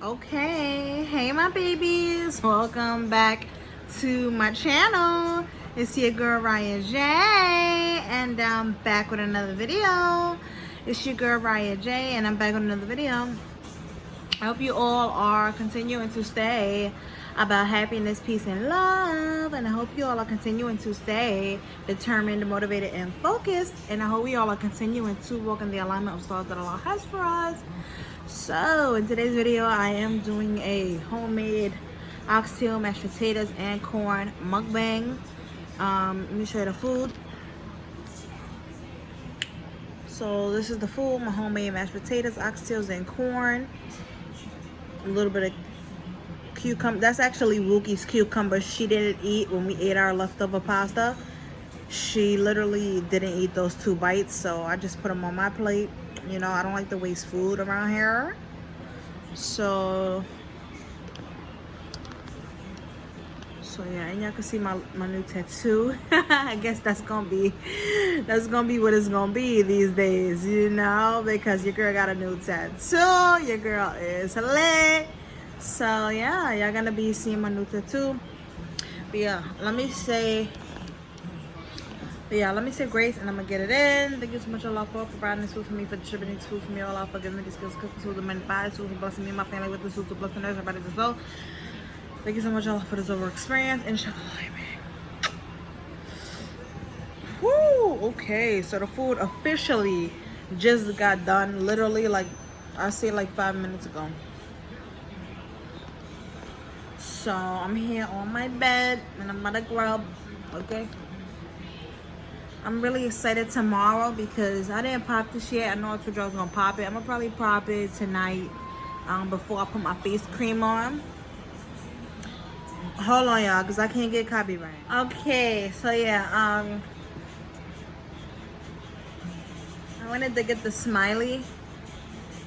Okay, hey my babies, welcome back to my channel. It's your girl Riahjay, and I'm back with another video. It's your girl Riahjay, and I'm back with another video. I hope you all are continuing to stay about happiness, peace, and love. And I hope you all are continuing to stay determined, motivated, and focused. And I hope we all are continuing to walk in the alignment of stars that Allah has for us. So in today's video, I am doing a homemade oxtail, mashed potatoes, and corn mukbang. Let me show you the food. So this is the food: my homemade mashed potatoes, oxtails, and corn. A little bit of cucumber. That's actually Wookie's cucumber. She didn't eat when we ate our leftover pasta. She literally didn't eat those 2 bites, so I just put them on my plate. You know, I don't like to waste food around here. So yeah, and y'all can see my new tattoo. I guess that's gonna be what it's gonna be these days, you know, because your girl got a new tattoo. Your girl is lit. So yeah, y'all gonna be seeing my new tattoo. But yeah, let me say grace, and I'm gonna get it in. Thank you so much, Allah, for providing this food for me, for distributing this food for me, Allah, for giving me these skills, cooking food, the many bodies, food, for blessing me and my family with this food, to blessing everybody as well. Thank you so much, Allah, for this over experience. Inshallah, amen. Woo! Okay, so the food officially just got done. Literally, like I say, like 5 minutes ago. So I'm here on my bed and I'm about to grub. Okay. I'm really excited tomorrow because I didn't pop this yet. I know I told you I was gonna pop it. I'm gonna probably pop it tonight before I put my face cream on. Hold on, y'all, because I can't get copyright. Okay, so yeah, I wanted to get the smiley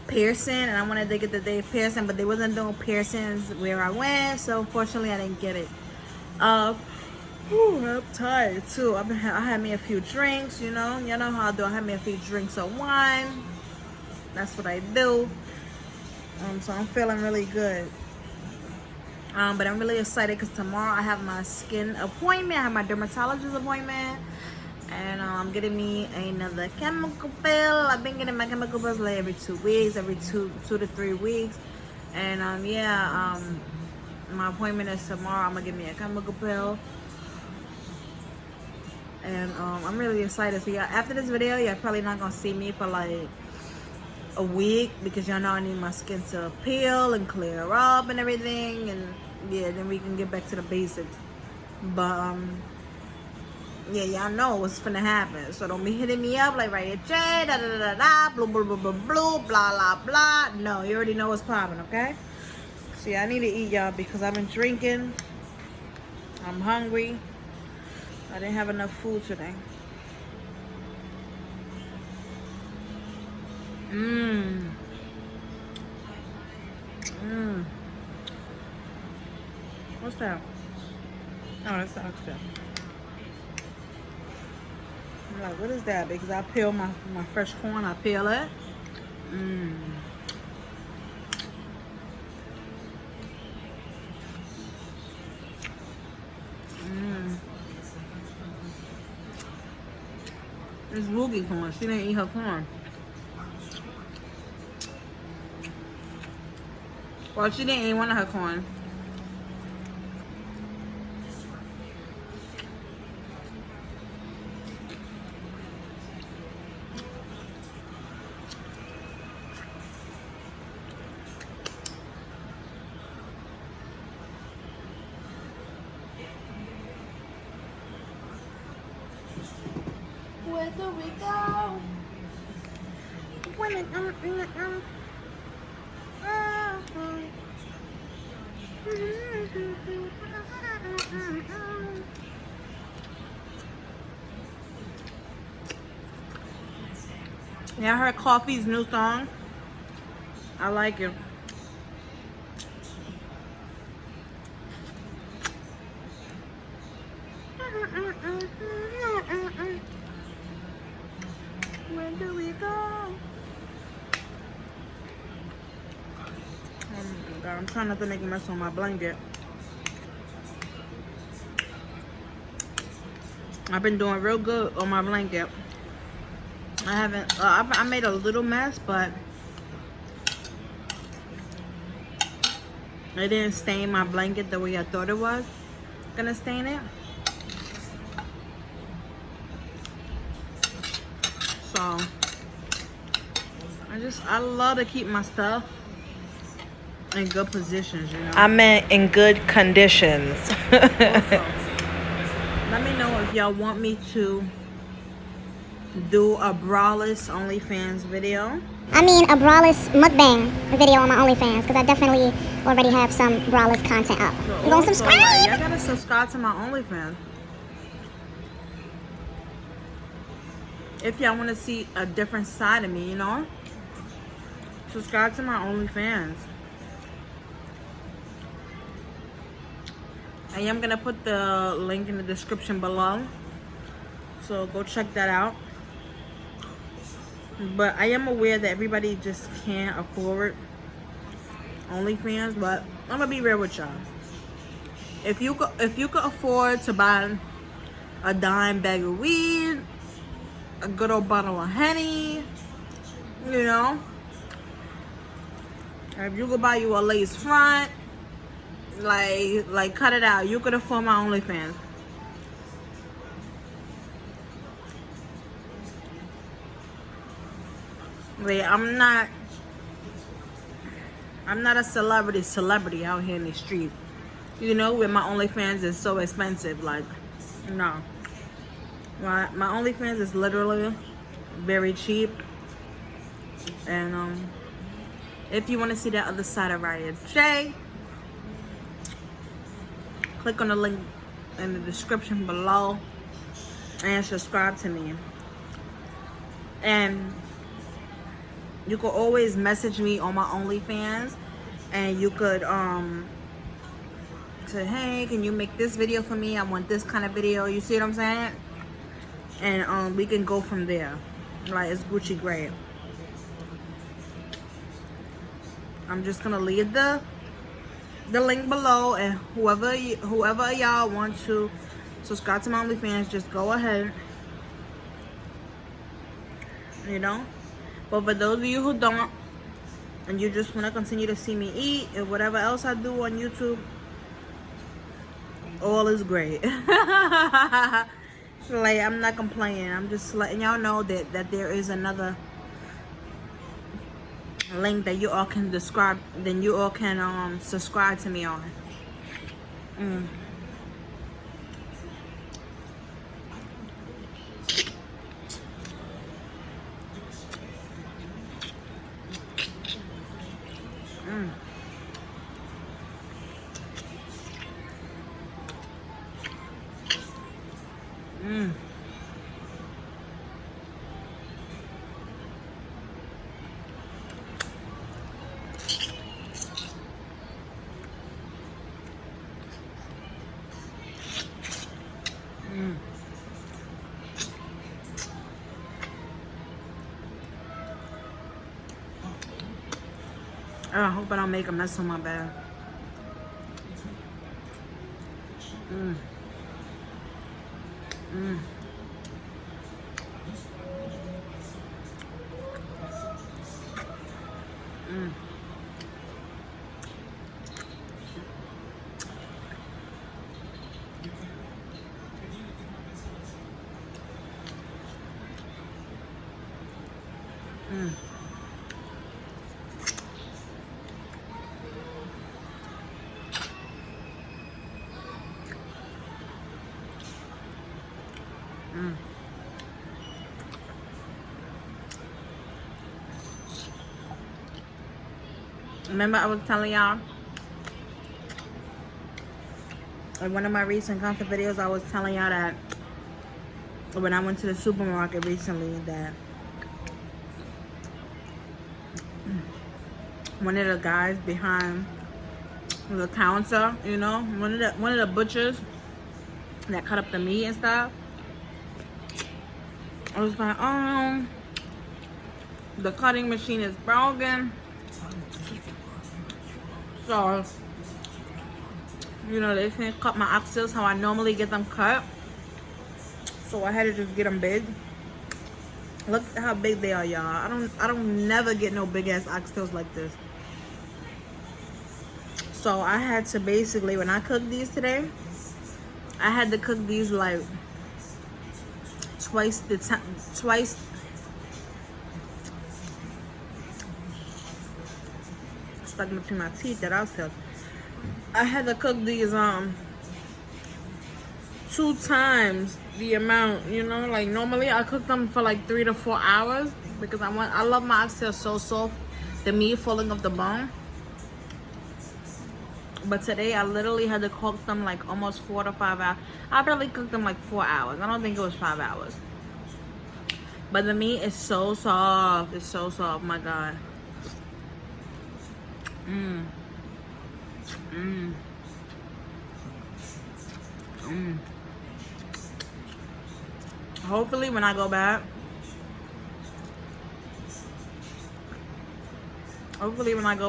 piercing, and I wanted to get the Dave piercing, but they wasn't doing piercings where I went, so unfortunately I didn't get it. I'm tired too. I had me a few drinks, you know how I do. I had me a few drinks of wine. That's what I do. So I'm feeling really good. But I'm really excited because tomorrow I have my skin appointment. I have my dermatologist appointment, and I'm getting me another chemical pill. I've been getting my chemical pills like every 2 weeks, every two to 3 weeks, and my appointment is tomorrow. I'm gonna get me a chemical pill. And I'm really excited. So yeah, after this video, you're probably not gonna see me for like a week because y'all know I need my skin to peel and clear up and everything. And yeah, then we can get back to the basics. But yeah, y'all know what's finna happen. So don't be hitting me up like Riahjay, da da da da, blah blah blah blah blah, blah blah blah. No, you already know what's popping, okay? So yeah, I need to eat, y'all, because I've been drinking. I'm hungry. I didn't have enough food today. What's that? Oh, that's the oxtail. I'm like, what is that? Because I peel my fresh corn. I peel it. It's Wookie corn. She didn't eat her corn. Well, she didn't eat one of her corn. Where do we go? Yeah, I heard Coffee's new song. I like it. Where do we go? God, I'm trying not to make a mess on my blanket. I've been doing real good on my blanket. I haven't, I made a little mess, but it didn't stain my blanket the way I thought it was gonna stain it. So, I love to keep my stuff in good positions, you know. I meant in good conditions. Also, let me know if y'all want me to do a braless OnlyFans video. I mean a braless mukbang video on my OnlyFans, because I definitely already have some braless content up. So You gonna subscribe? Y'all gotta subscribe to my OnlyFans. If y'all want to see a different side of me, you know, subscribe to my OnlyFans. I am gonna put the link in the description below, so go check that out. But I am aware that everybody just can't afford OnlyFans, but I'm gonna be real with y'all. If you could afford to buy a dime bag of weed, a good old bottle of Henny, you know, if you could buy you a lace front, like cut it out, you could afford my OnlyFans. Wait, I'm not a celebrity out here in the street, you know, where my OnlyFans is so expensive. Like, no, my OnlyFans is literally very cheap. And if you want to see that other side of Riahjay, click on the link in the description below and subscribe to me. And you could always message me on my OnlyFans, and you could say, hey, can you make this video for me? I want this kind of video. You see what I'm saying? And we can go from there. Like, it's Gucci great. I'm just gonna leave the link below, and whoever y'all want to subscribe to my OnlyFans, just go ahead, you know. But for those of you who don't, and you just want to continue to see me eat and whatever else I do on YouTube, all is great. Like, I'm not complaining. I'm just letting y'all know that there is another link that you all can subscribe to me on. I hope I don't make a mess on my bed. Remember, I was telling y'all in one of my recent content videos, I was telling y'all that when I went to the supermarket recently, that one of the guys behind the counter, you know, one of the butchers that cut up the meat and stuff, I was like, oh, the cutting machine is broken. So, you know, they can't cut my oxtails how I normally get them cut. So I had to just get them big. Look at how big they are, y'all. I don't never get no big ass oxtails like this. So I had to basically, when I cooked these today, I had to cook these like twice the time, stuck between my teeth that oxtails. I had to cook these 2 times the amount, you know, like normally I cook them for like 3 to 4 hours because I love my oxtails so soft, the meat falling off the bone. But today I literally had to cook them like almost 4 to 5 hours. I barely cooked them like 4 hours. I don't think it was 5 hours. But the meat is so soft. It's so soft. My God. Hopefully when I go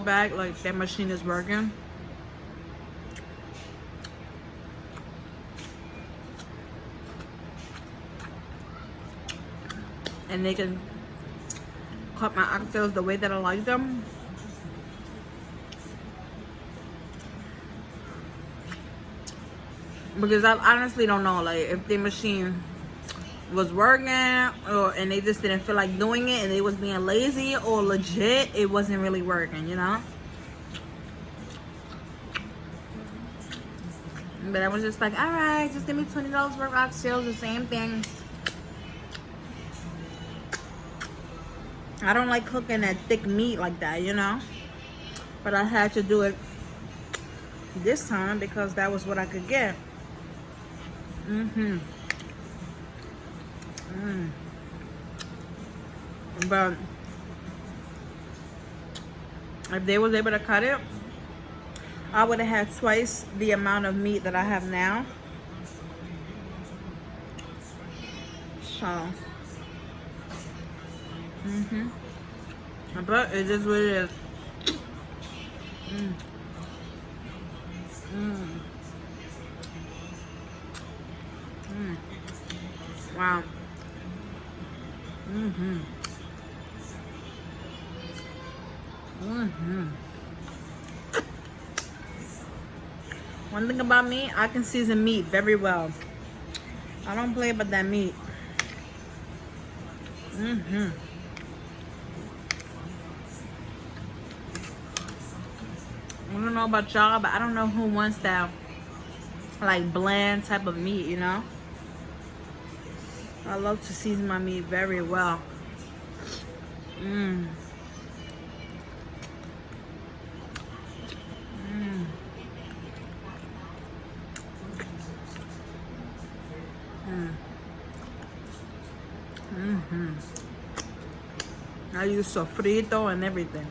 back, like that machine is working. And they can cut my oxtails the way that I like them. Because I honestly don't know, like, if the machine was working and they just didn't feel like doing it and they was being lazy, or legit it wasn't really working, you know. But I was just like, all right, just give me $20 worth of oxtails, the same thing. I don't like cooking that thick meat like that, you know. But I had to do it this time because that was what I could get. But if they was able to cut it, I would have had twice the amount of meat that I have now. So but it is what it is. Wow. One thing about me, I can season meat very well. I don't play about that meat. I don't know about y'all, but I don't know who wants that like bland type of meat, you know. I love to season my meat very well. I use sofrito and everything.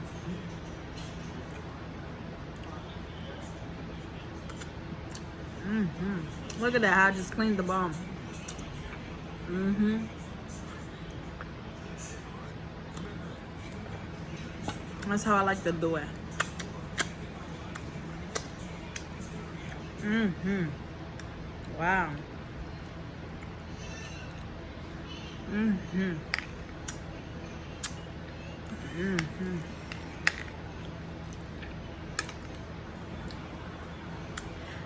Look at that, I just cleaned the bone. That's how I like to do it. Wow.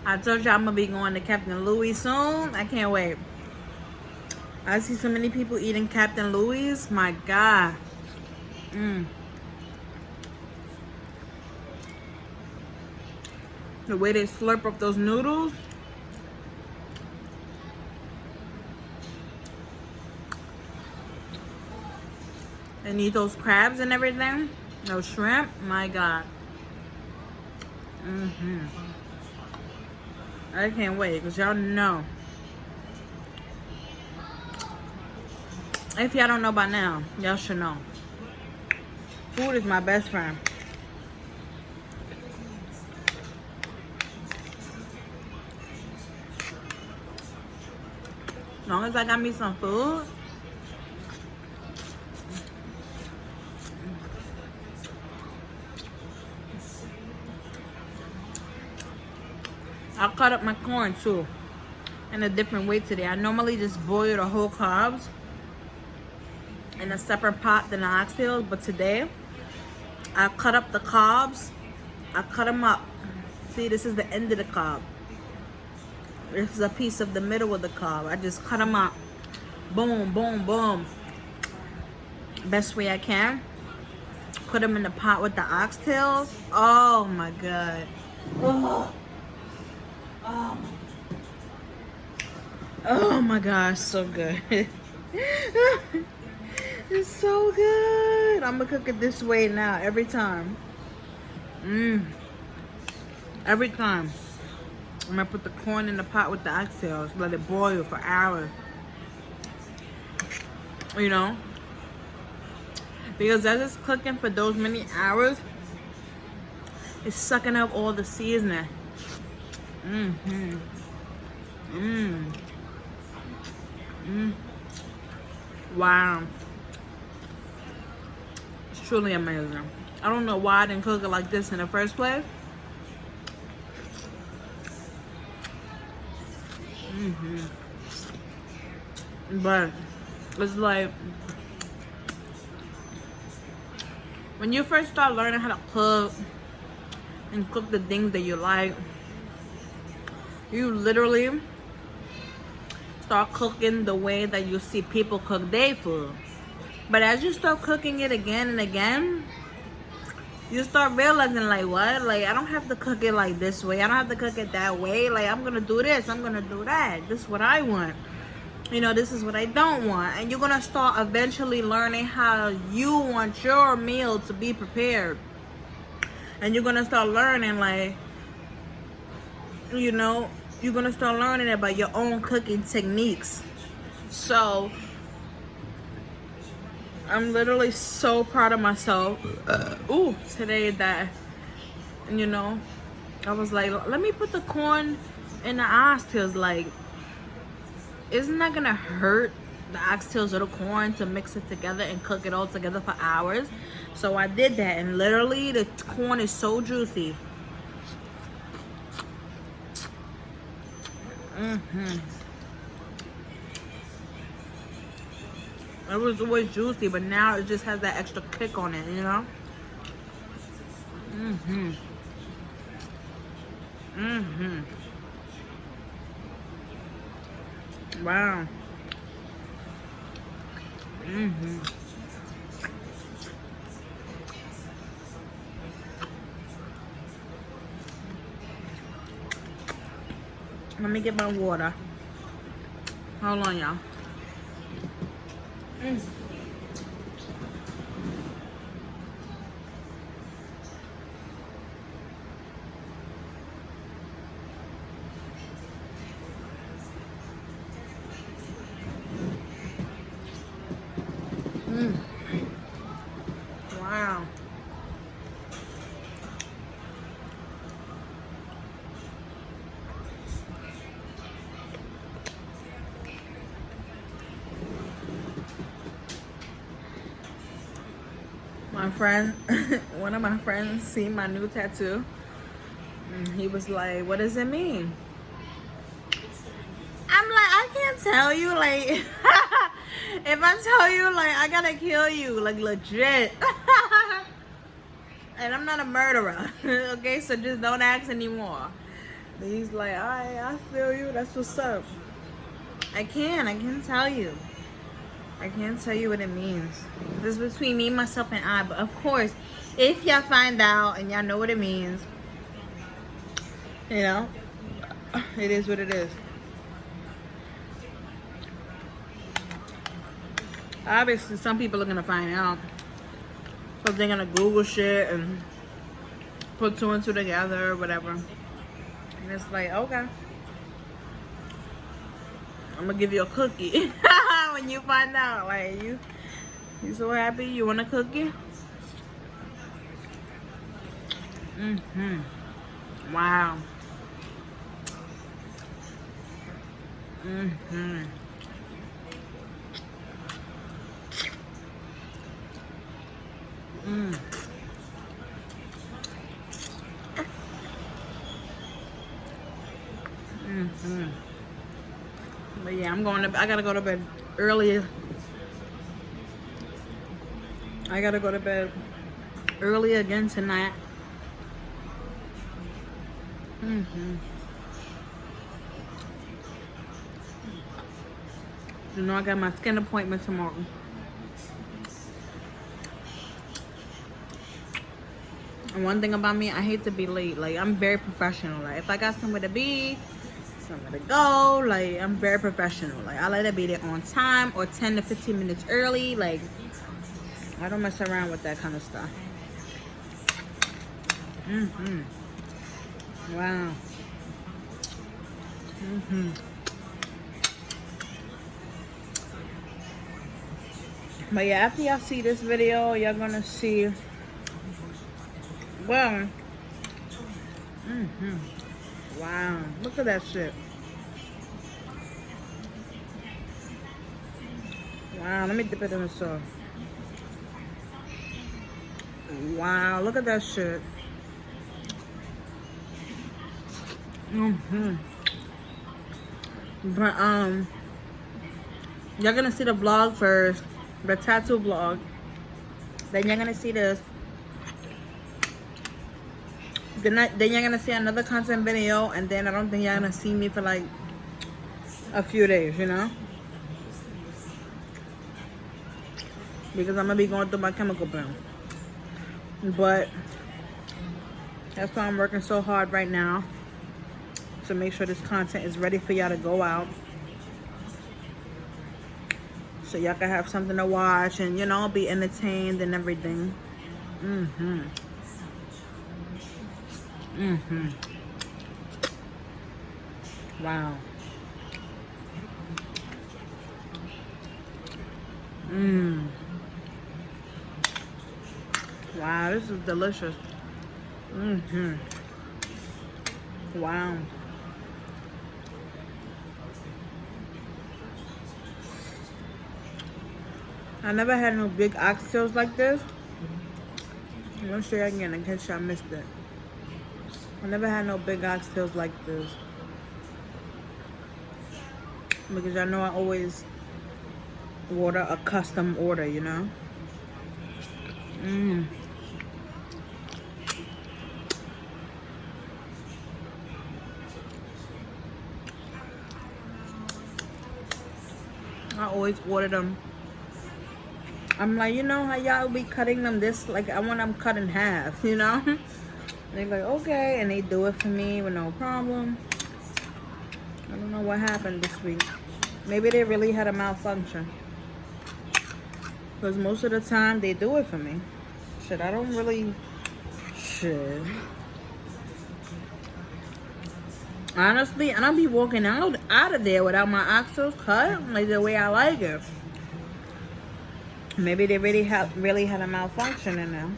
I told you I'm gonna be going to Captain Louis soon. I can't wait. I see so many people eating Captain Louis. My God. The way they slurp up those noodles. And eat those crabs and everything. Those shrimp. My God. I can't wait because y'all know. If y'all don't know by now, y'all should know. Food is my best friend. As long as I got me some food. I cut up my corn too in a different way today. I normally just boil the whole carbs in a separate pot than the oxtails, but today I cut up the carbs. I cut them up. See, this is the end of the cob. This is a piece of the middle of the cob. I just cut them up. Boom, boom, boom. Best way I can. Put them in the pot with the oxtails. Oh my god. Oh. Oh my gosh, so good. It's so good. I'm gonna cook it this way now every time. Every time. I'm gonna put the corn in the pot with the oxtails. Let it boil for hours. You know? Because as it's cooking for those many hours, it's sucking up all the seasoning. Wow. It's truly amazing. I don't know why I didn't cook it like this in the first place. But it's like when you first start learning how to cook and cook the things that you like, you literally start cooking the way that you see people cook their food. But as you start cooking it again and again, you start realizing like, what? Like, I don't have to cook it like this way. I don't have to cook it that way. Like, I'm gonna do this, I'm gonna do that. This is what I want. You know, this is what I don't want. And you're gonna start eventually learning how you want your meal to be prepared. And you're gonna start learning, like, you know, you're gonna start learning about your own cooking techniques. So I'm literally so proud of myself today that, you know, I was like, let me put the corn in the oxtails. Like, isn't that gonna hurt the oxtails or the corn to mix it together and cook it all together for hours? So I did that, and literally the corn is so juicy. It was always juicy, but now it just has that extra kick on it, you know? Wow. Let me get my water. Hold on, y'all. Wow. My friend, one of my friends seen my new tattoo, and he was like, what does it mean? I'm like, I can't tell you, like, if I tell you, like, I gotta kill you, like, legit. And I'm not a murderer, okay, so just don't ask anymore. But he's like, alright, I feel you, that's what's up. I can't tell you. I can't tell you what it means. This is between me, myself, and I. But of course, if y'all find out and y'all know what it means, you know, it is what it is. Obviously, some people are gonna find out, because they're gonna Google shit and put two and two together or whatever. And it's like, okay, I'm gonna give you a cookie. When you find out, like, you so happy you want a cookie? Wow. But yeah, I gotta go to bed early. I gotta go to bed early again tonight. You know, I got my skin appointment tomorrow. And one thing about me, I hate to be late. Like, I'm very professional. Like, if I got somewhere to be, somewhere to go, like, I'm very professional. Like, I like to be there on time or 10 to 15 minutes early. Like, I don't mess around with that kind of stuff. Wow. But yeah, after y'all see this video, y'all gonna see, well, wow, look at that shit. Wow, let me dip it in the sauce. Wow, look at that shit. But y'all gonna see the vlog first, the tattoo vlog. Then you're gonna see this. Then you're gonna see another content video, and then I don't think you're gonna see me for like a few days, you know, because I'm gonna be going through my chemical burn. But that's why I'm working so hard right now, to make sure this content is ready for y'all to go out, so y'all can have something to watch and, you know, be entertained and everything. Wow. Wow, this is delicious. Wow. I never had no big oxtails like this. I'm gonna show you again in case y'all missed it. I never had no big oxtails like this, because I know I always order a custom order, you know. I always order them. I'm like, you know how y'all be cutting them this, like, I want them cut in half, you know. They're like, okay, and they do it for me with no problem. I don't know what happened this week. Maybe they really had a malfunction, because most of the time they do it for me. Shit, I don't really, shit. Honestly, I don't be walking out of there without my oxtails cut, like the way I like it. Maybe they really had a malfunction in them.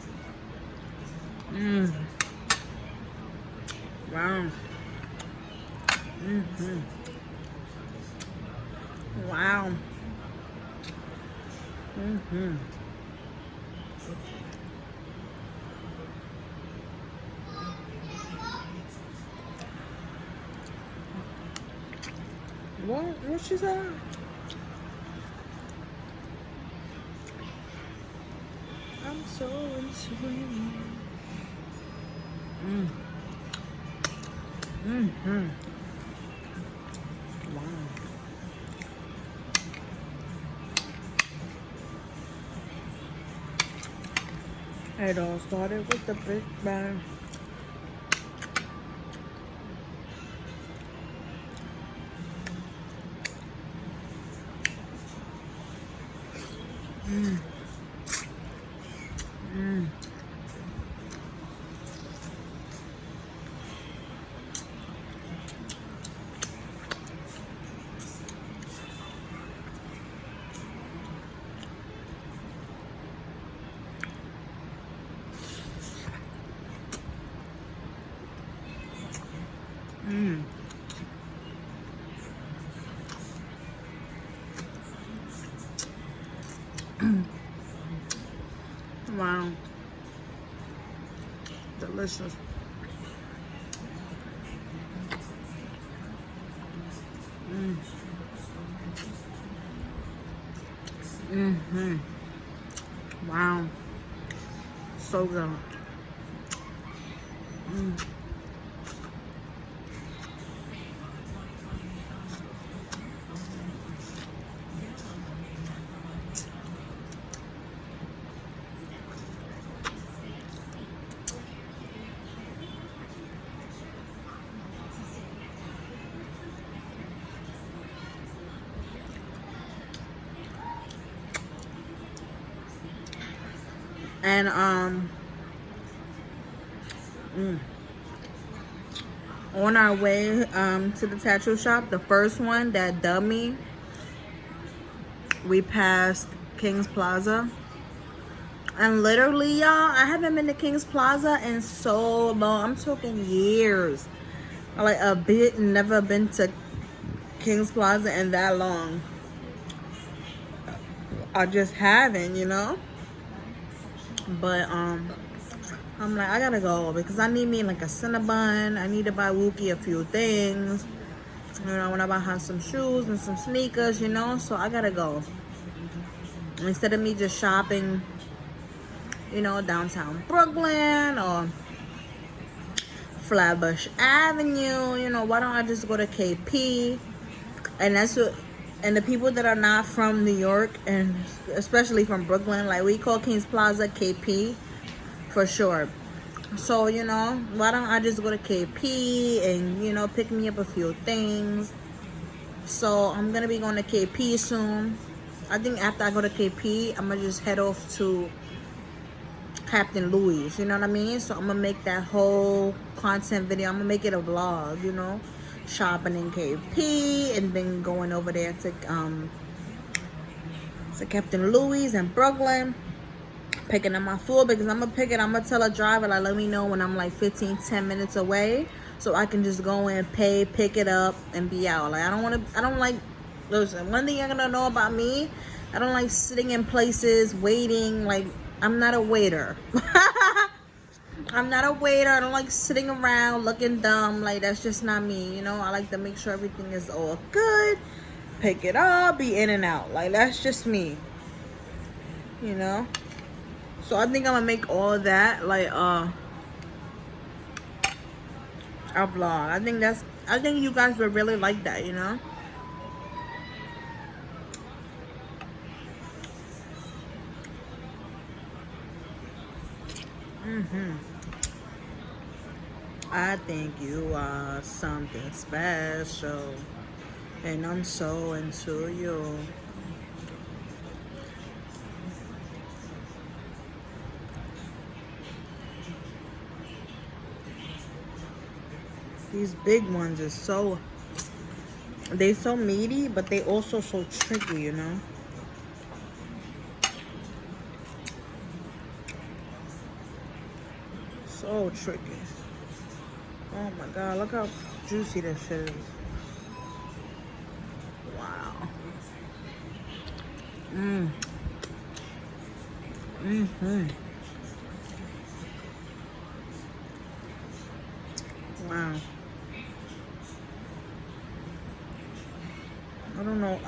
Wow. Wow. What she said? I'm so into you. Wow. It all started with the Big Bang. Wow. Delicious. Wow. So good. And on our way to the tattoo shop, the first one that dubbed me, we passed King's Plaza. And literally, y'all, I haven't been to King's Plaza in so long. I'm talking years. Like a bit, never been to King's Plaza in that long. I just haven't, you know. But I'm like, I gotta go because I need me like a Cinnabon. I need to buy Wookie a few things. You know, I want to buy her some shoes and some sneakers, you know. So I gotta go. Instead of me just shopping, you know, downtown Brooklyn or Flatbush Avenue, you know, why don't I just go to KP? And that's what, and the people that are not from New York and especially from Brooklyn, like we call King's Plaza KP for sure. So, you know, why don't I just go to KP and, you know, pick me up a few things. So I'm gonna be going to KP soon. I think after I go to KP, I'm gonna just head off to Captain Louis, you know what I mean? So I'm gonna make that whole content video. I'm gonna make it a vlog, you know, shopping in KP and then going over there to Captain Louis in Brooklyn, picking up my food because I'm gonna tell a driver, like, let me know when I'm like 10 minutes away so I can just go in, pay, pick it up and be out. Like I don't like, listen, one thing you're gonna know about me, I don't like sitting in places waiting. Like, I'm not a waiter. I'm not a waiter. I don't like sitting around looking dumb. Like, that's just not me, you know. I like to make sure everything is all good, pick it up, be in and out. Like, that's just me, you know. So I think I'm gonna make all of that like a vlog. I think you guys would really like that, you know. I think you are something special, and I'm so into you. These big ones are so, they so meaty, but they also so tricky, you know. So tricky. Oh my god, look how juicy this shit is. Wow. Wow. I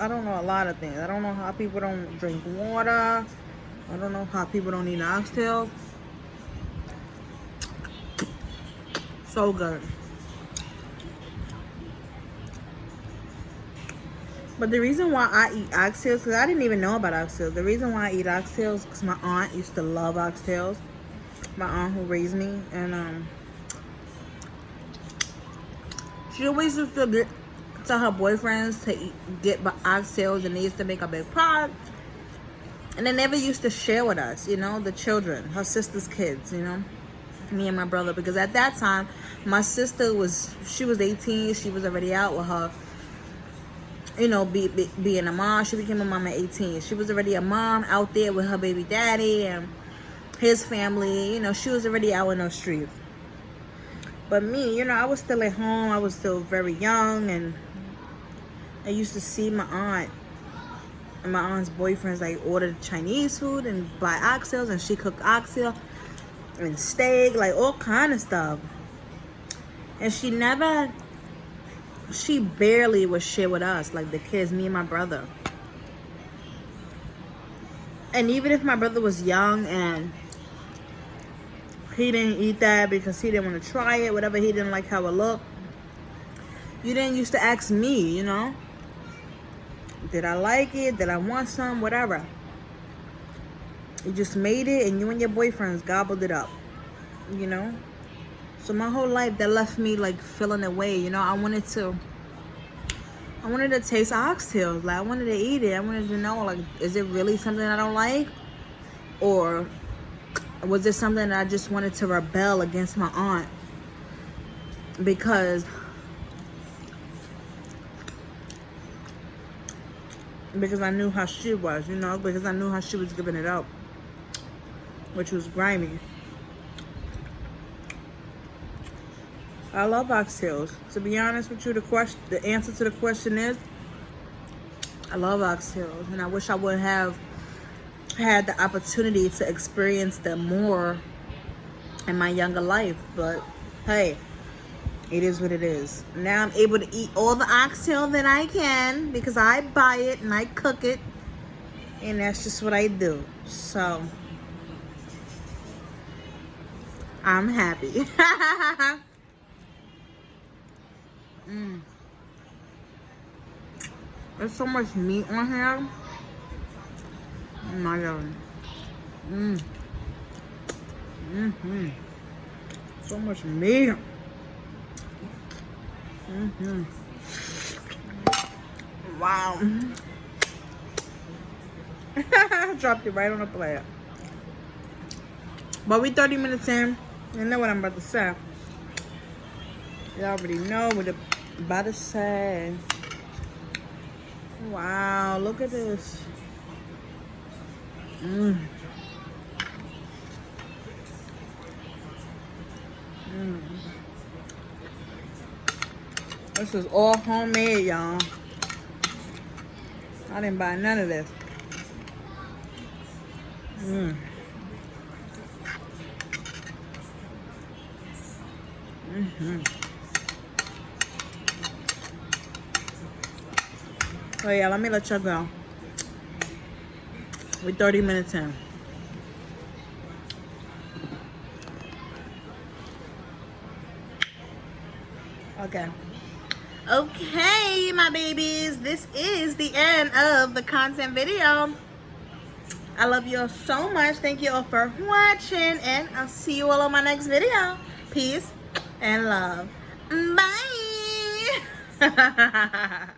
don't know a lot of things. I don't know how people don't drink water. I don't know how people don't eat oxtails. So good. But the reason why I eat oxtails, because I didn't even know about oxtails. The reason why I eat oxtails, because my aunt used to love oxtails. My aunt who raised me. And she always used to tell her boyfriends to get oxtails, and they used to make a big pot. And they never used to share with us, you know, the children, her sister's kids, you know. Me and my brother, because at that time my sister she was 18. She was already out with her, you know, being a mom. She became a mom at 18. She was already a mom out there with her baby daddy and his family, you know. She was already out in those streets. But me, you know, I was still at home. I was still very young, and I used to see my aunt and my aunt's boyfriends like order Chinese food and buy oxtails, and she cooked oxtail and steak, like all kind of stuff. And she barely would share with us, like the kids, me and my brother. And even if my brother was young and he didn't eat that because he didn't want to try it, whatever, he didn't like how it looked, you didn't used to ask me, you know, did I like it, did I want some, whatever. You just made it and you and your boyfriends gobbled it up, you know. So my whole life that left me like feeling away, you know. I wanted to taste oxtails. Like I wanted to eat it. I wanted to know, like, is it really something I don't like, or was it something that I just wanted to rebel against my aunt because I knew how she was, you know, because I knew how she was giving it up, which was grimy. I love oxtails. To be honest with you, the answer to the question is, I love oxtails, and I wish I would have had the opportunity to experience them more in my younger life. But hey, it is what it is. Now I'm able to eat all the oxtail that I can because I buy it and I cook it, and that's just what I do. So I'm happy. There's so much meat on here. Oh my God. So much meat. Wow. Dropped it right on the plate. But we 30 minutes in. You know what I'm about to say. You already know what I'm about to say. Wow, look at this. This is all homemade, y'all. I didn't buy none of this. Oh yeah, let me let y'all go. We're 30 minutes in. Okay, my babies, this is the end of the content video. I love you all so much. Thank you all for watching, and I'll see you all on my next video. Peace and love. Bye.